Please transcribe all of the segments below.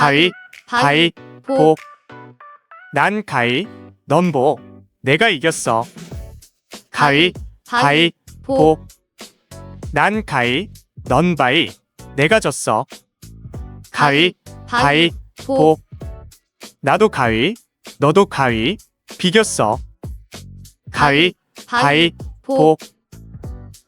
가위, 바위, 보. 난 가위, 넌 보. 내가 이겼어. 가위, 바위, 보. 난 가위, 넌 바위. 내가 졌어. 가위, 바위, 보. 나도 가위, 너도 가위. 비겼어. 가위, 바위, 보.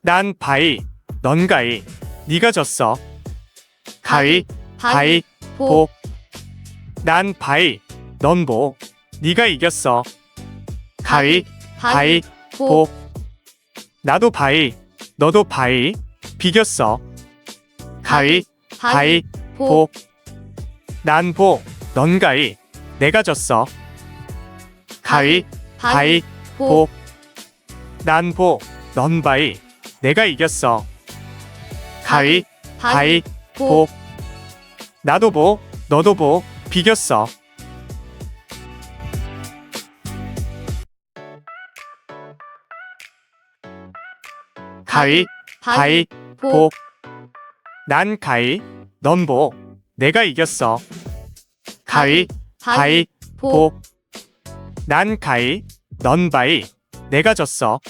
난 바위, 넌 가위. 네가 졌어. 가위, 바위, 보. 난 바위, 넌 보. 네가 이겼어. 가위, 바위, 보. 나도 바위, 너도 바위. 비겼어. 가위, 바위, 보. 난 보, 넌 가위. 내가 졌어. 가위, 바위, 보. 난 보, 넌 바위. 내가 이겼어. 가위, 바위, 보. 나도 보, 너도 보. 비겼어. 가위, 바위, 보. 난 가위, 넌 보. 내가 이겼어. 가위, 바위, 보. 난 가위, 넌 바위. 내가 졌어.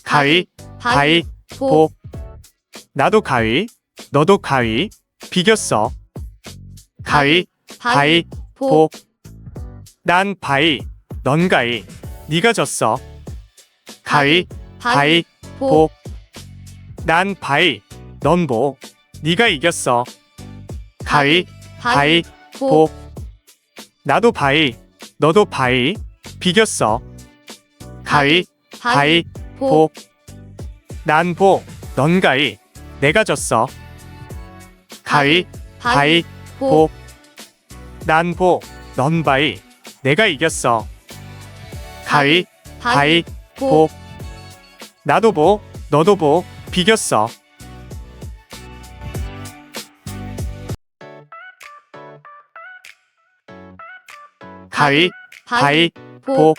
가위, 바위, 보. 나도 가위, 너도 가위. 비겼어. 가위, 바위, 보. 난 바위, 넌 가위. 네가 졌어. 가위, 바위, 보. 난 바위, 넌 보. 네가 이겼어. 가위, 바위, 보. 나도 바위, 너도 바위. 비겼어. 가위, 바위, 보. 난 보, 넌 가위. 내가 졌어. 가위, 바위, 보. 난 보, 넌 바위. 내가 이겼어. 가위, 바위, 보. 나도 보, 너도 보. 비겼어. 가위, 바위, 보.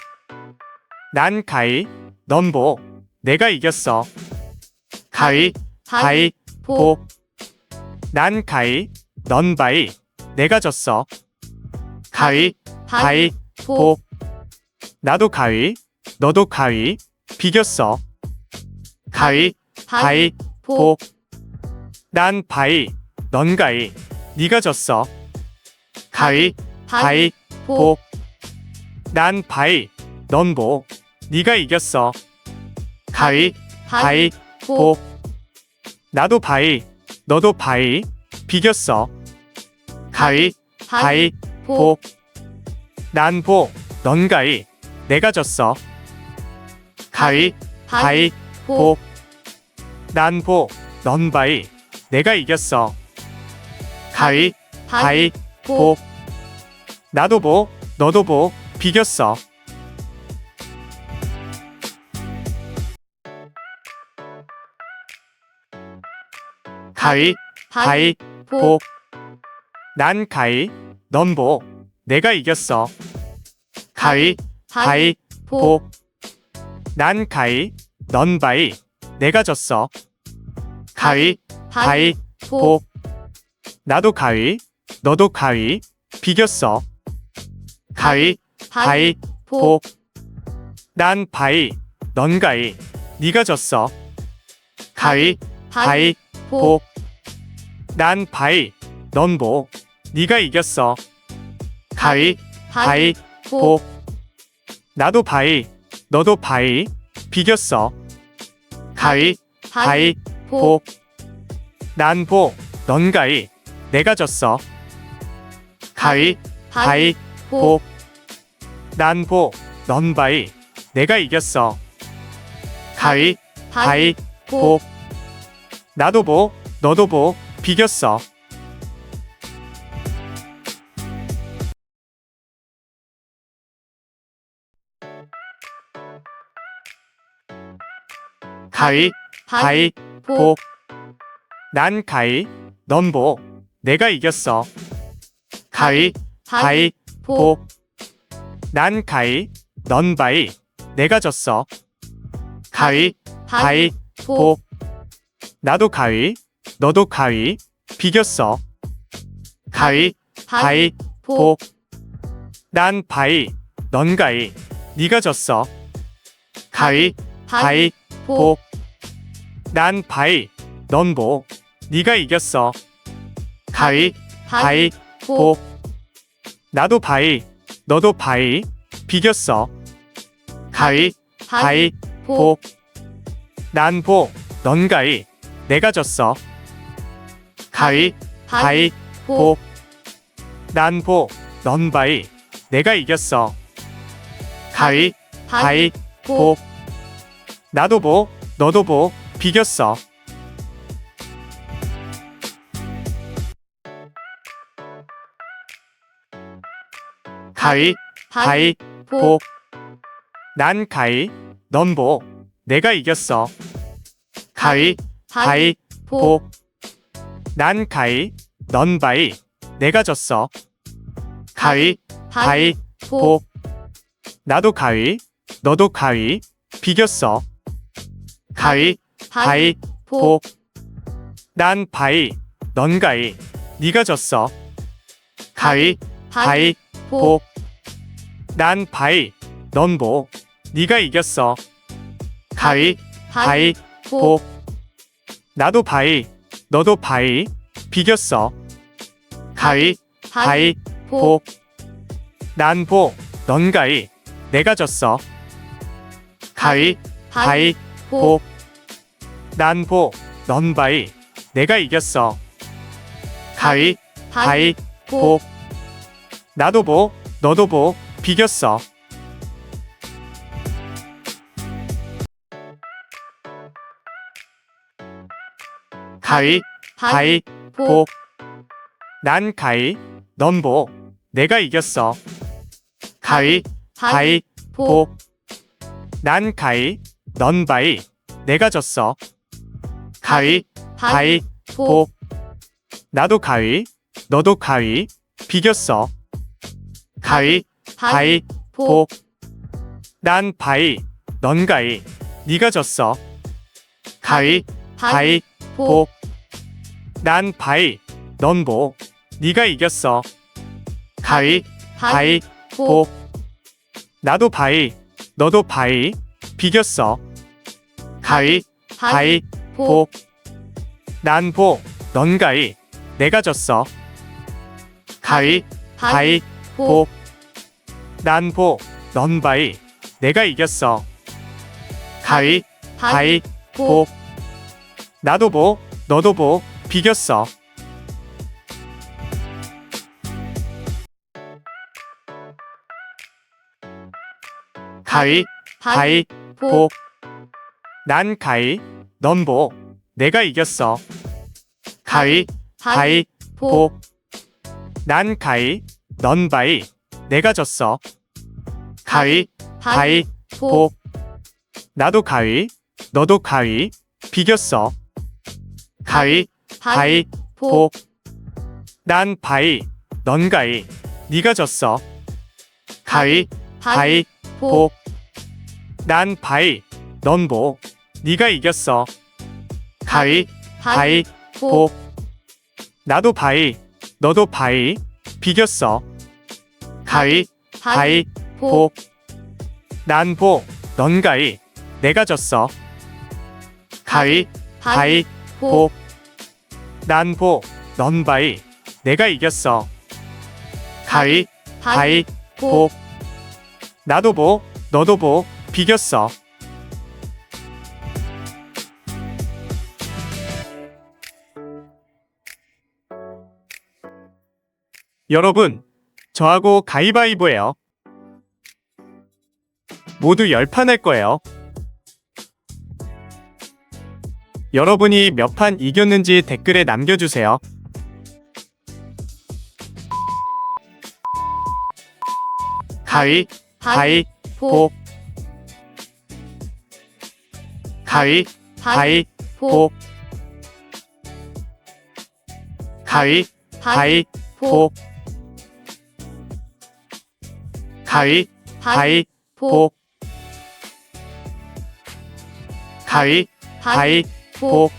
난 가위, 넌 보. 내가 이겼어. 가위, 바위, 보. 난 가위, 넌 바위. 내가 졌어. 가위, 바위, 보. 나도 가위, 너도 가위. 비겼어. 가위, 바위, 보. 난 바위, 넌 가위. 네가 졌어. 가위, 바위, 보. 난 바위, 넌 보. 네가 이겼어. 가위, 바위, 보. 나도 바위, 너도 바위. 비겼어. 가위, 바위, 보. 난 보, 넌 가위. 내가 졌어. 가위, 바위, 보. 난 보, 넌 바위. 내가 이겼어. 가위, 바위, 보. 나도 보, 너도 보. 비겼어. 가위, 바위, 보. 난 가위, 넌 보. 내가 이겼어. 가위, 바위, 보. 난 가위, 넌 바위. 내가 졌어. 가위, 바위, 보. 나도 가위, 너도 가위. 비겼어. 가위, 바위, 보. 난 바위, 넌 가위. 네가 졌어. 가위, 바위, 보. 난 바위, 넌 보. 네가 이겼어. 가위, 바위, 보. 나도 바위, 너도 바위. 비겼어. 가위, 바위, 보. 난 보, 넌 가위. 내가 졌어. 가위, 바위, 보. 난 보, 넌 바위. 내가 이겼어. 가위, 바위, 보. 나도 보, 너도 보. 비겼어. 가위, 바위, 보. 난 가위, 넌 보. 내가 이겼어. 가위, 바위, 보. 난 가위, 넌 바위. 내가 졌어. 가위, 바위, 보. 나도 가위, 너도 가위. 비겼어. 가위, 바위, 보. 난 바위, 넌 가위. 네가 졌어. 가위, 바위, 보. 난 바위, 넌 보. 네가 이겼어. 가위, 바위, 보. 나도 바위, 너도 바위. 비겼어. 가위, 바위, 보. 난 보, 넌 가위. 내가 졌어. 가위, 바위, 보. 난 보, 넌 바위. 내가 이겼어. 가위, 바위, 보. 나도 보, 너도 보. 비겼어. 가위, 바위, 보. 난 가위, 넌 보. 내가 이겼어. 가위, 바위, 보. 난 가위, 넌 바위. 내가 졌어. 가위, 바위, 보. 나도 가위, 너도 가위. 비겼어. 가위, 바위, 보. 난 바위, 넌 가위. 네가 졌어. 가위, 바위, 보. 난 바위, 넌 보. 네가 이겼어. 가위, 바위, 보. 나도 바위, 너도 바위. 비겼어. 가위, 바위, 보. 난 보, 넌 가위. 내가 졌어. 가위, 바위, 보. 난 보, 넌 바위. 내가 이겼어. 가위, 바위, 보. 나도 보, 너도 보. 비겼어. 가위, 바위, 보. 난 가위, 넌 보. 내가 이겼어. 가위, 바위, 보. 난 가위, 넌 바위. 내가 졌어. 가위, 바위, 보. 나도 가위, 너도 가위. 비겼어. 가위, 바위, 보. 난 바위, 넌 가위. 네가 졌어. 가위, 바위, 보. 난 바위, 넌 보. 네가 이겼어. 가위, 바위, 보. 나도 바위, 너도 바위. 비겼어. 가위, 바위, 보. 난 보, 넌 가위. 내가 졌어. 가위, 바위, 보. 난 보, 넌 바위. 내가 이겼어. 가위, 바위, 보. 나도 보, 너도 보. 비겼어. 가위, 바위, 보. 난 가위, 넌 보. 내가 이겼어. 가위, 바위, 보. 난 가위, 넌 바위. 내가 졌어. 가위, 바위, 보. 나도 가위, 너도 가위. 비겼어. 가위, 바위, 보. 난 바위, 넌 가위. 네가 졌어. 가위, 바위, 보. 난 바위, 넌 보. 네가 이겼어. 가위, 바위, 보. 나도 바위, 너도 바위. 비겼어. 가위, 바위, 보. 난 보, 넌 가위. 내가 졌어. 가위, 바위, 보. 난 보, 넌 바위. 내가 이겼어. 가위, 바위, 보. 나도 보, 너도 보. 비겼어. 여러분, 저하고 가위바위보예요. 모두 10판 할 거예요. 여러분이 몇 판 이겼는지 댓글에 남겨주세요. 가위, 바위, 보. 가위, 바위, 보. 가위, 바위, 보. 가위, 바위, 보. 가위, 바위, 보.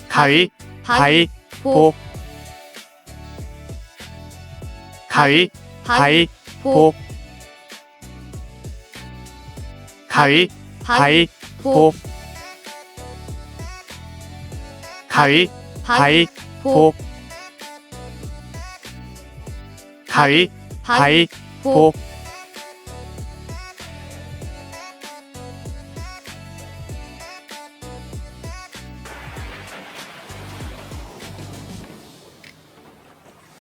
가위, 바위, 보. 가위바위보 가위바위보 가위바위보 가위바위보